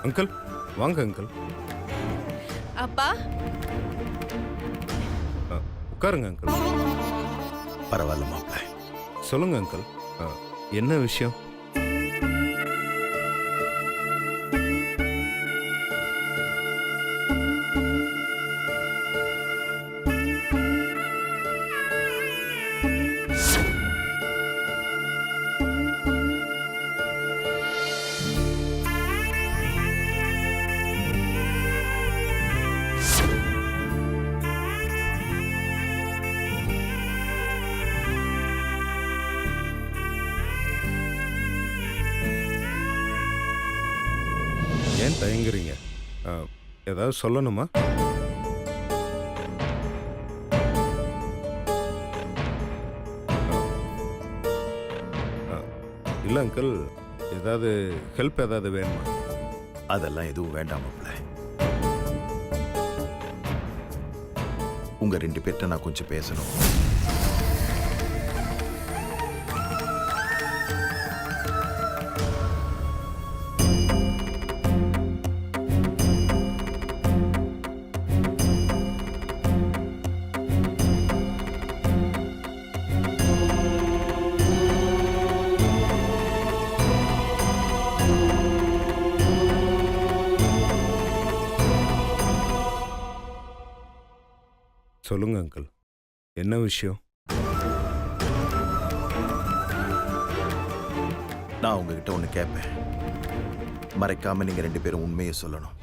Uncle வாங்க uncle. அப்பா உட்காருங்க அங்கிள். பரவாயில்ல மாப்பிள்ள. சொல்லுங்க அங்கிள். என்ன விஷயம்? ஏன் தயங்குறீங்க? ஏதாவது சொல்லணுமா? இல்லை அங்கிள், ஏதாவது ஹெல்ப் ஏதாவது வேணுமா? அதெல்லாம் எதுவும் வேண்டாம் மாப்பிள்ள. உங்க 2 பேர்ட்ட நான் கொஞ்சம் பேசணும். சொல்லுங்க அங்கிள், என்ன விஷயம்? நான் உங்ககிட்ட ஒண்ணு கேட்பேன். மறைக்காம நீங்க 2 பேரும் உண்மையை சொல்லணும்.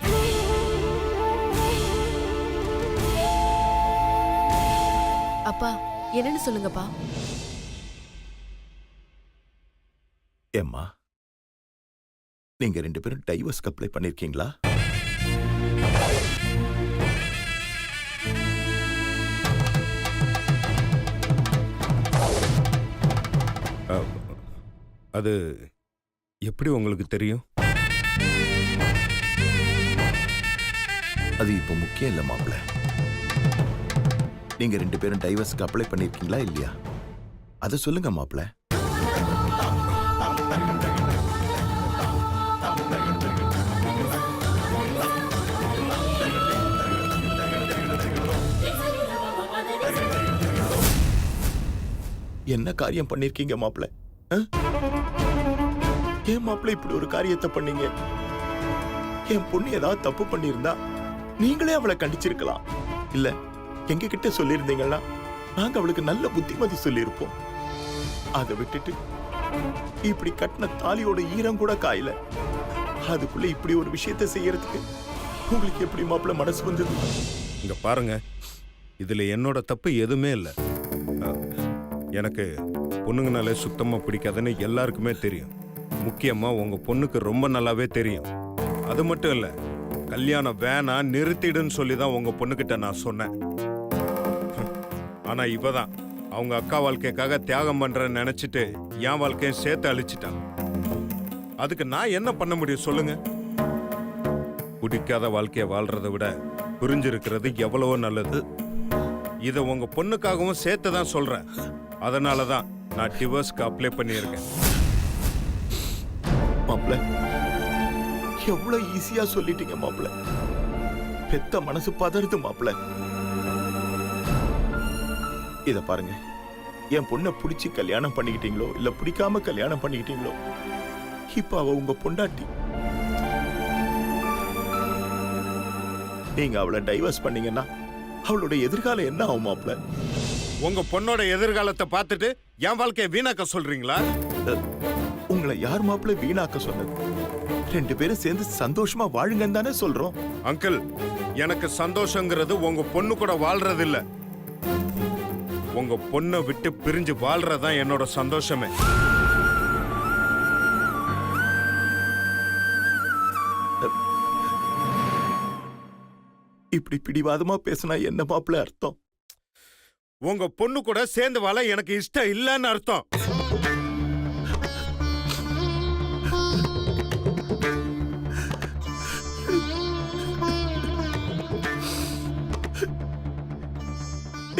அப்பா என்னன்னு சொல்லுங்கப்பா. ஏம்மா, நீங்க 2 பேரும் டைவர்ஸ்க்கு அப்ளை பண்ணிருக்கீங்களா? அது எப்படி உங்களுக்கு தெரியும்? அது இப்போ முக்கியம் இல்ல மாப்பிள்ள. நீங்க 2 பேரும் டைவர்ஸ்க்கு அப்ளை பண்ணிருக்கீங்களா இல்லையா அதை சொல்லுங்க மாப்பிள்ள. என்ன காரியம் பண்ணிருக்கீங்க மாப்பிள்ள? ஏன் மாப்பிள்ள இப்படி ஒரு காரியத்தை பண்ணீங்க? என் பொண்ணு ஏதாவது தப்பு பண்ணியிருந்தா நீங்களே அவளை கண்டிச்சிருக்கலாம். இல்ல எங்க கிட்ட சொல்லியிருந்தீங்கன்னா நாங்க அவளுக்கு நல்ல புத்திமதி சொல்லியிருப்போம். அதை விட்டுட்டு இப்படி கட்டின தாலியோட ஈரம் கூட காயல. அதுக்குள்ள இப்படி ஒரு விஷயத்தை செய்யறதுக்கு உங்களுக்கு எப்படி மாப்பிள்ள மனசு வந்தது? இங்க பாருங்க, இதுல என்னோட தப்பு எதுவுமே இல்லை. எனக்கு பொண்ணுங்கனாலே சுத்தமா பிடிக்காதுன்னு எல்லாருக்குமே தெரியும். முக்கியமா உங்க பொண்ணுக்கு ரொம்ப நல்லாவே தெரியும். அது மட்டும் இல்ல, கல்யாணம் வேணா நிறுத்திடுன்னு சொல்லி தான் உங்க பொண்ணுகிட்ட நான் சொன்னேன். ஆனா இவதான் அவங்க அக்கா வாழ்க்கைக்காக தியாகம் பண்றேன்னு நினைச்சிட்டு என் வாழ்க்கையும் சேர்த்து அழிச்சிட்டான். அதுக்கு நான் என்ன பண்ண முடியும் சொல்லுங்க? பிடிக்காத வாழ்க்கைய வாழ்றதை விட புரிஞ்சிருக்கிறது எவ்வளவோ நல்லது. இதை உங்க பொண்ணுக்காகவும் சேர்த்து தான் சொல்றேன். அதனாலதான் நான் டிவோர்ஸ்க்கு அப்ளை பண்ணியிருக்கேன். மாப்பிள்ள, எவ்வளவு ஈஸியா சொல்லிட்டீங்க மாப்பிள்ள. பெத்த மனசு பதறுது மாப்பிள்ள. இத பாருங்க, என் பொண்ணை பிடிச்சி கல்யாணம் பண்ணிக்கிட்டீங்களோ இல்ல பிடிக்காம கல்யாணம் பண்ணிக்கிட்டீங்களோ, இப்ப அவ உங்க பொண்டாட்டி. நீங்க அவளை டைவர்ஸ் பண்ணீங்கன்னா அவளோட எதிர்காலம் என்ன ஆகும் மாப்பிள்ள? உங்க பொண்ணோட எதிர்காலத்தை பார்த்துட்டு என் வாழ்க்கையை வீணாக்க சொல்றீங்களா? உங்களை யார் மாப்பிள்ள வீணாக்க சொன்னது? 2 பேரும் சேர்ந்து சந்தோஷமா வாழுங்கன்னு தானே சொல்றோம். அங்கிள், எனக்கு சந்தோஷங்கிறது உங்க பொண்ணு கூட வாழ்றது இல்ல. உங்க பொண்ணை விட்டு பிரிஞ்சு வாழ்றதுதான் என்னோட சந்தோஷமே. இப்படி பிடிவாதமா பேசினா என்ன மாப்பிள்ள அர்த்தம்? உங்க பொண்ணு கூட சேர்ந்து வாழ எனக்கு இஷ்டம் இல்லைன்னு அர்த்தம்.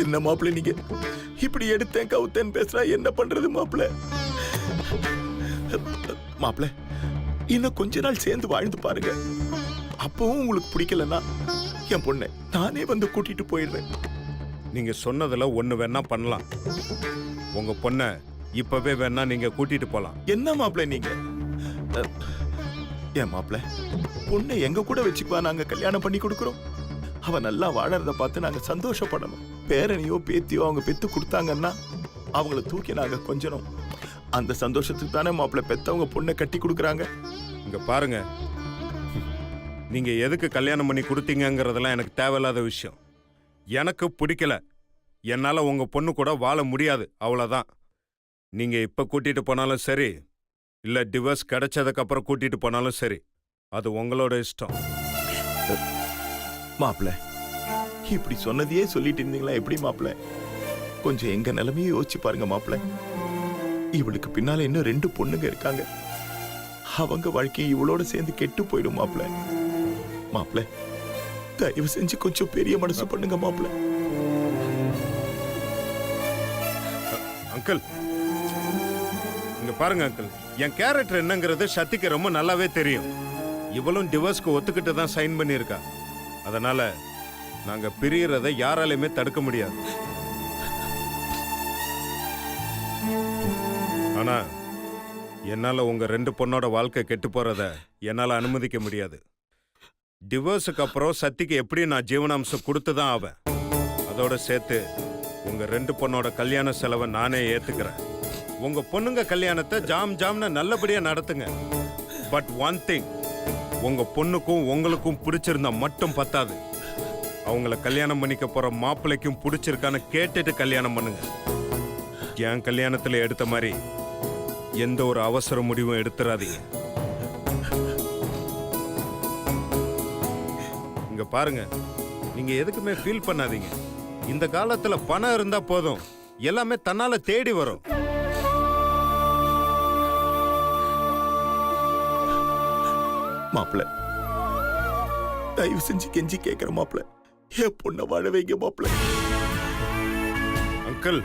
என்ன மாப்பிள்ள நீங்க இப்படி எடுத்தேன் கவுத்தேன் பேசுறா? என்ன பண்றது மாப்பிள்ள? மாப்பிள்ள, இன்னும் கொஞ்ச நாள் சேர்ந்து வாழ்ந்து பாருங்க. அப்பவும் உங்களுக்கு பிடிக்கலன்னா என் பொண்ணை நானே வந்து கூட்டிட்டு போயிடுறேன். நீங்க சொன்னதுல ஒண்ணு வேணா பண்ணலாம். உங்க பொண்ணை இப்பவே வேணா நீங்க கூட்டிட்டு போலாம். என்ன மாப்பிள்ள நீங்க? ஏன் மாப்பிள்ள, பொண்ணை எங்க கூட வச்சுக்குவா நாங்க கல்யாணம் பண்ணி கொடுக்குறோம். அவ நல்லா வாழறத பார்த்து நாங்க சந்தோஷப்படணும். பேரனையோ பேத்தியோ அவங்க பெத்து கொடுத்தாங்கன்னா அவங்கள தூக்கி நாங்க கொஞ்சணும். அந்த சந்தோஷத்துக்கு தானே மாப்பிள்ள பெத்தவங்க பொண்ணை கட்டி கொடுக்குறாங்க. இங்க பாருங்க, நீங்க எதுக்கு கல்யாணம் பண்ணி கொடுத்தீங்கங்கிறதெல்லாம் எனக்கு தேவையில்லாத விஷயம். எனக்கு பிடிக்கல. என்னால உங்க பொண்ணு கூட வாழ முடியாது, அவ்வளவுதான். நீங்க இப்ப கூட்டிட்டு போனாலும் சரி, இல்ல டிவோர்ஸ் கிடைச்சதுக்கு அப்புறம் கூட்டிட்டு போனாலும் சரி, அது உங்களோட இஷ்டம். மாப்பிள்ள, இப்படி சொன்னதையே சொல்லிட்டு இருந்தீங்களா எப்படி மாப்பிள்ள? கொஞ்சம் எங்க நிலைமையை யோசிச்சு பாருங்க மாப்பிள்ள. இவளுக்கு பின்னால இன்னும் 2 பொண்ணுங்க இருக்காங்க. அவங்க வாழ்க்கை இவளோட சேர்ந்து கெட்டு போயிடும் மாப்பிள்ள. மாப்பிள்ள, தயவு செஞ்சு கொஞ்சம் பெரிய மனசு பண்ணுங்க மாப்பிள்ள. அங்கிள், இங்க பாருங்க அங்கிள், என் கேரக்டர் என்னங்கிறது சக்திக்கு ரொம்ப நல்லாவே தெரியும். இவளும் டிவோர்ஸ்க்கு ஒத்துக்கிட்டு தான் சைன் பண்ணியிருக்கா. அதனால நாங்க பிரியறதை யாராலையுமே தடுக்க முடியாது. ஆனா என்னால உங்க 2 பொண்ணோட வாழ்க்கை கெட்டு போறத என்னால அனுமதிக்க முடியாது. டிவோர்ஸுக்கு அப்புறம் சக்திக்கு எப்படி நான் ஜீவனாம்சம் கொடுத்து தான் ஆவேன். அதோட சேர்த்து உங்க 2 பொண்ணோட கல்யாண செலவை நானே ஏத்துக்கிறேன். உங்க பொண்ணுங்க கல்யாணத்தை ஜாம்னு நல்லபடியா நடத்துங்க. பட் ஒன் திங், உங்க பொண்ணுக்கும் உங்களுக்கும் பிடிச்சிருந்தா மட்டும் பத்தாது. அவங்கள கல்யாணம் பண்ணிக்க போற மாப்பிள்ளைக்கும் பிடிச்சிருக்கான்னு கேட்டுட்டு கல்யாணம் பண்ணுங்க. என் கல்யாணத்துல எடுத்த மாதிரி எந்த ஒரு அவசர முடிவும் எடுத்துறாதீங்க. இங்க பாருங்க, நீங்க எதுக்குமே ஃபீல் பண்ணாதீங்க. இந்த காலத்துல பணம் இருந்தா போதும், எல்லாமே தன்னால தேடி வரும். மாப்பிள்ள, தயவு செஞ்சு கெஞ்சி கேட்கிற மாப்பிள்ள, என் பொண்ணை வாழ வைங்க மாப்பிள்ள. அங்கிள்,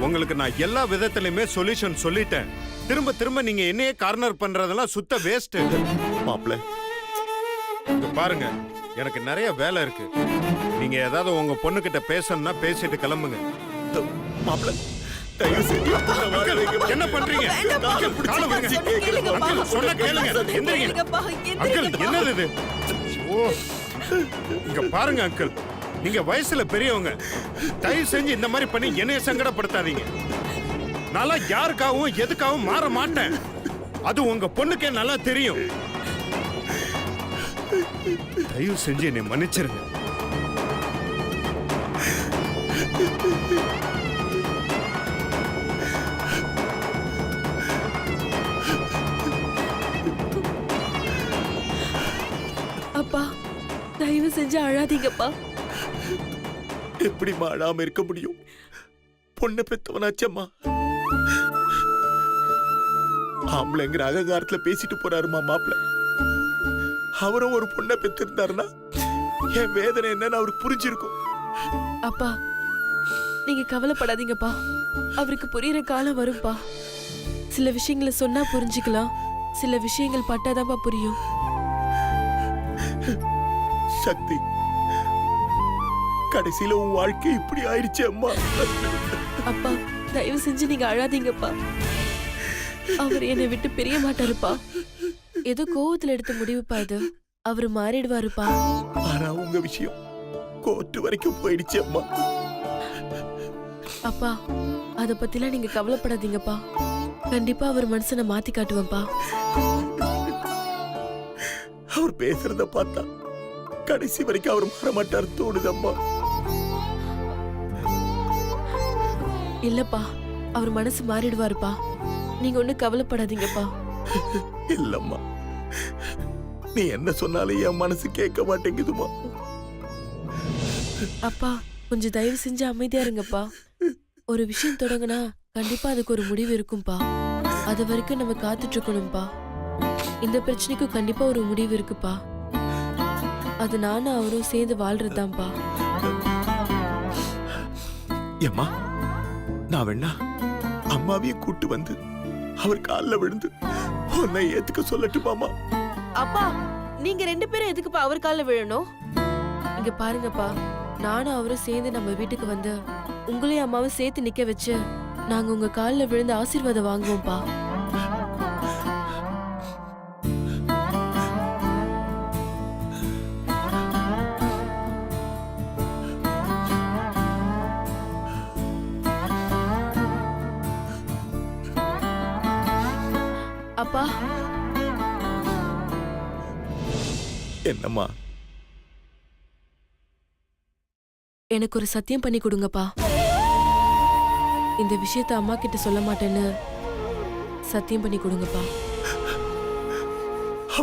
உங்களுக்கு நான் எல்லா விதத்திலுமே சொல்யூஷன் சொல்லிட்டேன். திரும்ப திரும்ப நீங்க என்னையே கார்னர் பண்றதெல்லாம் சுத்த வேஸ்ட். மாப்பிள்ள, பாருங்க, எனக்கு நிறைய வேலை இருக்கு. நீங்க ஏதாவது உங்க பொண்ணு கிட்ட பேசணும்னா பேசிட்டு கிளம்புங்க. மாப்பிள்ள, தயவு செஞ்சு என் பொண்ணை வாழ வைங்க மாப்பிள்ள. என்ன பண்றீங்க? காலை விடுங்க. அங்கிள், சொன்னா கேளுங்க. எந்திரிங்க. அங்கிள், என்னது இது? ஓ, இங்க பாருங்க அங்கிள், நீங்க வயசுல பெரியவங்க. தயவு செஞ்சு இந்த மாதிரி பண்ணி என்னைய சங்கடப்படுத்தாதீங்க. நான் யாருக்காகவும் எதுக்காகவும் மாற மாட்டேன். அது உங்க பொண்ணுக்கே நல்லா தெரியும். தயவு செஞ்சு என்னை மன்னிச்சிருங்க. அப்பா, தயவு செஞ்சு அழாதீங்கப்பா. எப்படிம்மா அழாம இருக்க முடியும்? பொண்ணை பெத்தவனாச்சம்மா. ஆம்பளைங்கிற அகங்காரத்துல பேசிட்டு போறாருமா மாப்பிள்ள. அவரும் ஒரு பொண்ணை பெத்திருந்தாருன்னா என் வேதனை என்னன்னு அவருக்கு புரிஞ்சிருக்கும். அப்பா, நீங்க கவலைப்படாதீங்கப்பா. அவருக்கு புரியுற காலம் வரும்பா. சில விஷயங்களை சொன்னா புரிஞ்சுக்கலாம், சில விஷயங்கள் பட்டாதான்ப்பா புரியும். சக்தி, கடைசியில உன் வாழ்க்கை இப்படி ஆயிடுச்சு அம்மா. அப்பா, தயவு செஞ்சு நீங்க அழாதீங்கப்பா. அவர் என்னை விட்டு பிரிய மாட்டாருப்பா. ஏதோ கோவத்துல எடுத்த முடிவுப்பா இது. அவரு மாறிடுவாருப்பா. ஆனா உங்க விஷயம் கோர்ட்டு வரைக்கும் போயிடுச்சு அம்மா. அப்பா, அத பத்திலாம் நீங்க கவலைப்படாதீங்கப்பா. கண்டிப்பா அவர் மனசனை மாத்தி காட்டுவேன்ப்பா. அவர் பேசுறத பார்த்தா கடைசி வரைக்கும் அவர் மாற மாட்டார் தோணுதம்மா. இல்லப்பா, அவர் மனசு மாறிடுவாருப்பா. நீங்க ஒண்ணும் கவலைப்படாதீங்கப்பா. இல்லம்மா, நீ என்ன சொன்னாலும் என் மனசு கேட்க மாட்டேங்குதுமா. அப்பா, கொஞ்சம் தயவு செஞ்சு அமைதியா இருங்கப்பா. ஒரு விஷயம் தொடங்கினா கண்டிப்பா அதுக்கு ஒரு முடிவு இருக்கும்பா. அது வரைக்கும் நம்ம காத்துட்டு இருக்கணும்பா. இந்த பிரச்சனைக்கும் கண்டிப்பா ஒரு முடிவு இருக்குப்பா. அது நானும் அவரும் சேர்ந்து வாழ்றதுதான்ப்பா. ஏம்மா, நான் வேணா அம்மாவையே கூட்டு வந்து அவர் காலில் விழுந்து உன்னை ஏத்துக்க சொல்லட்டுமாமா? அப்பா நீங்க 2 பேரும் எதுக்குப்பா அவர் கால்ல விழணும்? இங்க பாருங்கப்பா, நானும் அவரும் சேர்ந்து நம்ம வீட்டுக்கு வந்து உங்களையும் அம்மாவும் சேர்த்து நிக்க வச்சு நாங்க உங்க கால்ல விழுந்து ஆசீர்வாதம் வாங்குவோம்ப்பா. அப்பா என்னம்மா? எனக்கு ஒரு சத்தியம் பண்ணி கொடுங்கப்பா. இந்த விஷயத்த அம்மா கிட்ட சொல்ல மாட்டேன்னு சத்தியம் பண்ணி கொடுங்கப்பா.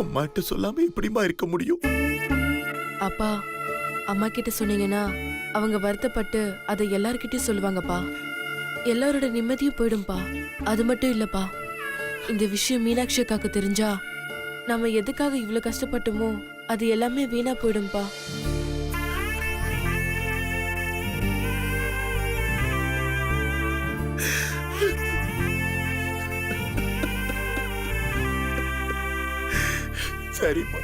அம்மாட்ட சொல்லாம எப்படிமா இருக்க முடியும்? அப்பா அம்மா கிட்ட சொன்னீங்கன்னா அவங்க வருத்தப்பட்டு அதை எல்லார்கிட்டயும் சொல்லுவாங்கப்பா. எல்லாரோட நிம்மதியும் போயிடும்பா. அது மட்டும் இல்லப்பா, இந்த விஷயம் மீனாட்சி அக்காக்கு தெரிஞ்சா நம்ம எதுக்காக இவ்வளவு கஷ்டப்பட்டோமோ அது எல்லாமே வீணா போயிடும்பா. சரிம்மா,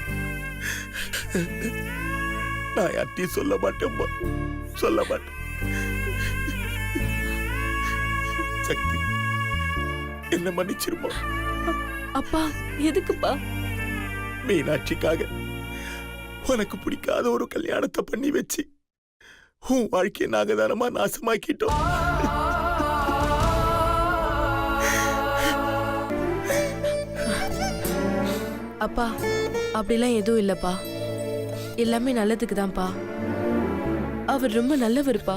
நான் யார்ட்டையும் சொல்ல மாட்டேன்மா, சொல்ல மாட்டேன். சக்தி, என்ன மன்னிச்சிருமா. அப்பா எதுக்குப்பா? மீனாட்சிக்காக உனக்கு பிடிக்காத ஒரு கல்யாணத்தை பண்ணி வச்சு உன் வாழ்க்கையை நாங்க தானமா நாசமாக்கிட்டோம். அப்பா அப்படிலாம் எதுவும் இல்லப்பா. எல்லாமே நல்லதுக்கு தான்ப்பா. அவர் ரொம்ப நல்லவருப்பா.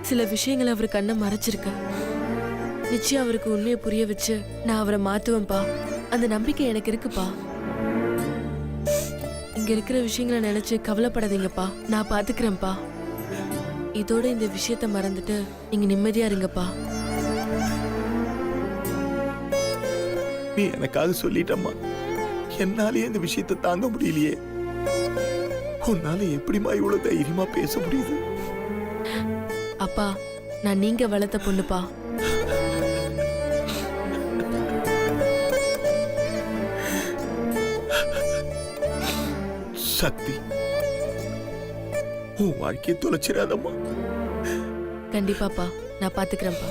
சில விஷயங்களை அவர் கண்ணை மறைச்சிருக்க. நிச்சயம் அவருக்கு உண்மையை புரிய வச்சு நான் அவரை மாத்துவேன்ப்பா. அந்த நம்பிக்கை எனக்கு இருக்குப்பா. இங்க இருக்கிற விஷயங்களை நினைச்சு கவலைப்படாதீங்கப்பா, நான் பாத்துக்கிறேன்ப்பா. இதோட இந்த விஷயத்த மறந்துட்டு நீங்க நிம்மதியா இருங்கப்பா. நீ எனக்காக சொல்லிட்டம்மா, என்னாலேயே இந்த விஷயத்தை தாங்க முடியலையே. உன்னால எப்படிமா இவ்வளவு தைரியமா பேச முடியுது? அப்பா நான் நீங்க வளர்த்த பொண்ணுப்பா. சக்தி, உன் வாழ்க்கையை தொலைச்சிடாதம்மா. கண்டிப்பாப்பா, நான் பாத்துக்கிறேன்ப்பா.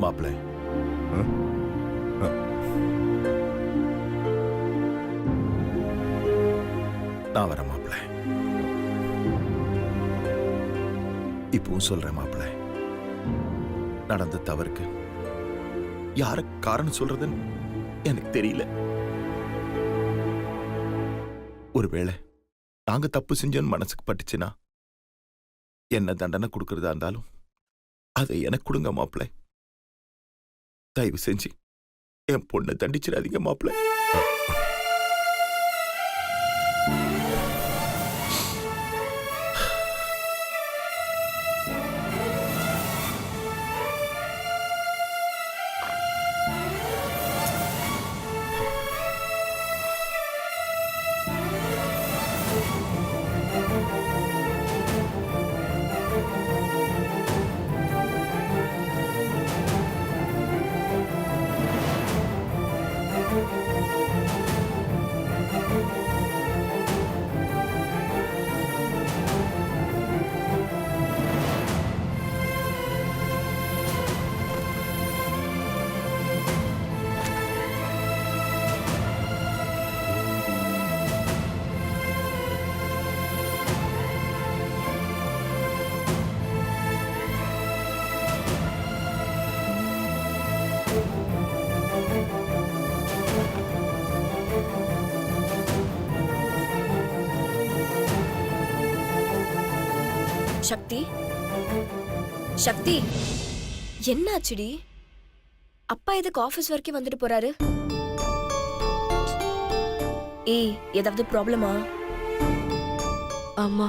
மாப்பிள்ள, நான் வரேன் மாப்பிள்ள. இப்பவும் சொல்றேன் மாப்பிள்ள, நடந்த தவறுக்கு யார காரணம் சொல்றதுன்னு எனக்கு தெரியல. ஒருவேளை நாங்க தப்பு செஞ்சோன்னு மனசுக்கு பட்டுச்சுன்னா என்ன தண்டனை கொடுக்கறதா இருந்தாலும் அதை எனக்கு கொடுங்க மாப்பிள்ள. தயவு செஞ்சு என் பொண்ணை தண்டிச்சிடாதீங்க மாப்பிள்ள. சக்தி சக்தி என்னாச்சுடி? அப்பா எதுக்கு ஆபீஸ் வரைக்கும் வந்துட்டு போறாரு? ஏய், ஏதாவது ப்ராப்ளமா? ஆமா,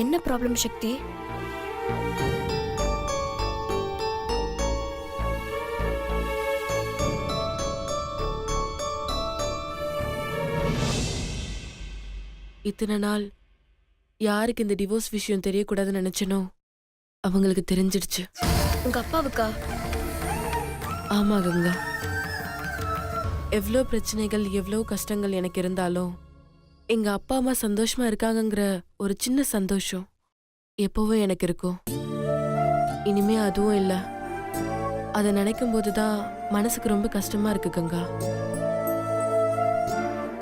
என்ன ப்ராப்ளம் சக்தி? இத்தனை நாள் யாருக்கு இந்த டிவோர்ஸ் விஷயம் தெரியக்கூடாதுன்னு நினைச்சனோ அவங்களுக்கு தெரிஞ்சிடுச்சு. உங்க அப்பாவுக்கா? ஆமா கங்கா, எவ்வளோ பிரச்சனைகள் எவ்வளோ கஷ்டங்கள் எனக்கு இருந்தாலும் எங்க அப்பா அம்மா சந்தோஷமா இருக்காங்கங்கிற ஒரு சின்ன சந்தோஷம் எப்பவும் எனக்கு இருக்கும். இனிமே அதுவும் இல்லை. அதை நினைக்கும் போதுதான் மனசுக்கு ரொம்ப கஷ்டமா இருக்கு கங்கா.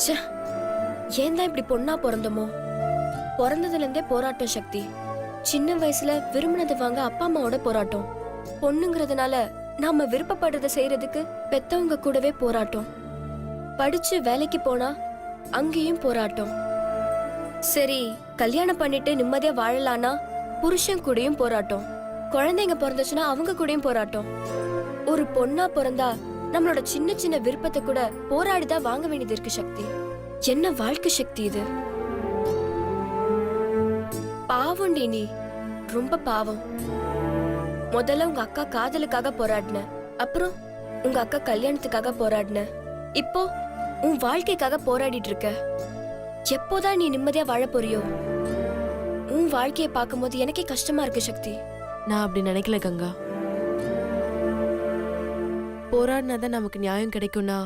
ச்சே, ஏன் தான் இப்படி பொண்ணா பிறந்தமோ? பிறந்ததுல இருந்தே போராட்டம் சக்தி. சின்ன வயசுல விரும்பினதை வாங்க அப்பா அம்மாவோட போராட்டம். பொண்ணுங்கிறதுனால நாம விருப்பப்படுறதை செய்யறதுக்கு பெத்தவங்க கூடவே போராட்டம். படிச்சு வேலைக்கு போனா அங்கேயும் போராட்டம். சரி, கல்யாணம் பண்ணிட்டு நிம்மதியா வாழலானா புருஷன் கூடயும் போராட்டம். குழந்தைங்க பிறந்துச்சுன்னா அவங்க கூடயும் போராட்டம். ஒரு பொண்ணா பிறந்தா நம்மளோட சின்ன சின்ன விருப்பத்தை கூட போராடிதான் வாங்க வேண்டியது இருக்கு சக்தி. என்ன வாழ்க்கை சக்தி இது? பாவம்டி நீ, ரொம்ப பாவம். முதல்ல உங்க அக்கா காதலுக்காக போராடின, அப்புறம் உங்க அக்கா கல்யாணத்துக்காக போராடின, இப்போ உன் வாழ்க்கைக்காக போராடிட்டு இருக்க. எப்போதான் நீ நிம்மதியா வாழ போறியோ? உன் வாழ்க்கையை பார்க்கும்போது எனக்கே கஷ்டமா இருக்கு சக்தி. நான் அப்படி நினைக்கல கங்கா. போராடினாதான் நமக்கு நியாயம் கிடைக்கும்னா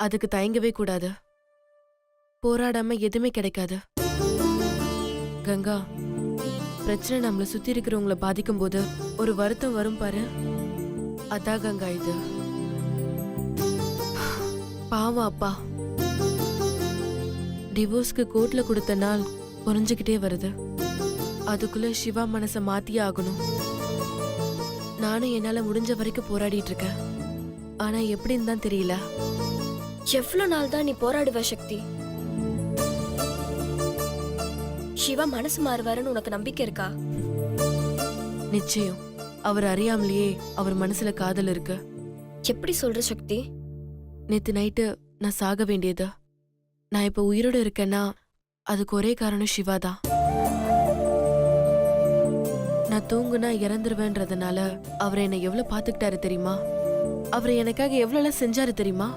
அதுக்கு தயங்கவே கூடாது. போராடாம எதுவுமே கிடைக்காது கங்கா. பிரச்சனை நம்மள சுத்தி இருக்கிறவங்கள பாதிக்கும் போது ஒரு வருத்தம் வரும் பாரு, அதான் கங்கா இது. பாவம் அப்பா, டிவோர்ஸ்க்கு கோர்ட்ல கொடுத்த நாள் குறைஞ்சுக்கிட்டே வருது. அதுக்குள்ள சிவா மனசை மாத்தியே ஆகணும். நானும் என்னால முடிஞ்ச வரைக்கும் போராடிட்டு இருக்கேன். ஆனா எப்படின்னு தான் தெரியல. எவ்வளவு நாள் தான் நீ போராடுவ சக்தி? சிவா மனசு மாறுவாருன்னு உனக்கு நம்பிக்கை இருக்கா? நிச்சயம். அவர் அறியாமலேயே அவர் மனசுல காதல் இருக்கு. எப்படி சொல்ற சக்தி? நேத்து நைட்டு நான் சாக வேண்டியது. நான் இப்ப உயிரோட இருக்கேன்னா அதுக்கு ஒரே காரணம் சிவா தான். நான் தூங்குனா இறந்துருவேன்றதுனால அவர் என்னை எவ்வளவு பாத்துக்கிட்டாரு தெரியுமா? அவர் எனக்காக எவ்வளவு செஞ்சாரு தெரியுமா?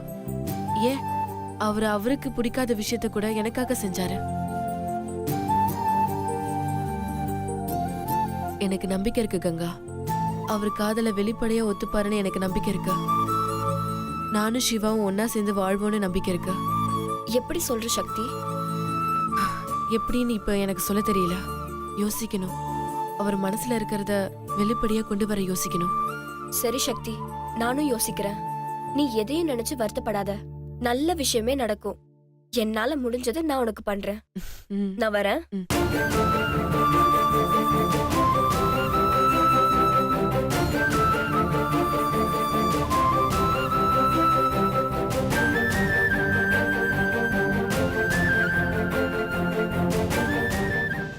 ஏன் அவருக்கு பிடிக்காத விஷயத்த கூட எனக்காக செஞ்சாரு. எனக்கு நம்பிக்கை இருக்கு கங்கா. அவர் காதல வெளிப்படையா ஒத்துப்பாருன்னு எனக்கு நம்பிக்கை இருக்கு. நானும் சிவாவும் ஒன்னா சேர்ந்து வாழ்வோன்னு நம்பிக்கை இருக்கு. எப்படி சொல்ற சக்தி? எப்படின்னு இப்ப எனக்கு சொல்ல தெரியல. யோசிக்கணும். அவர் மனசுல இருக்கிறத வெளிப்படையா கொண்டு வர யோசிக்கணும். சரி சக்தி, நானும் யோசிக்கிறேன். நீ எதையும் நினைச்சு வருத்தப்படாத. நல்ல விஷயமே நடக்கும். என்னால முடிஞ்சதை நான் உனக்கு பண்றேன். ம். நான் வரேன். ம்.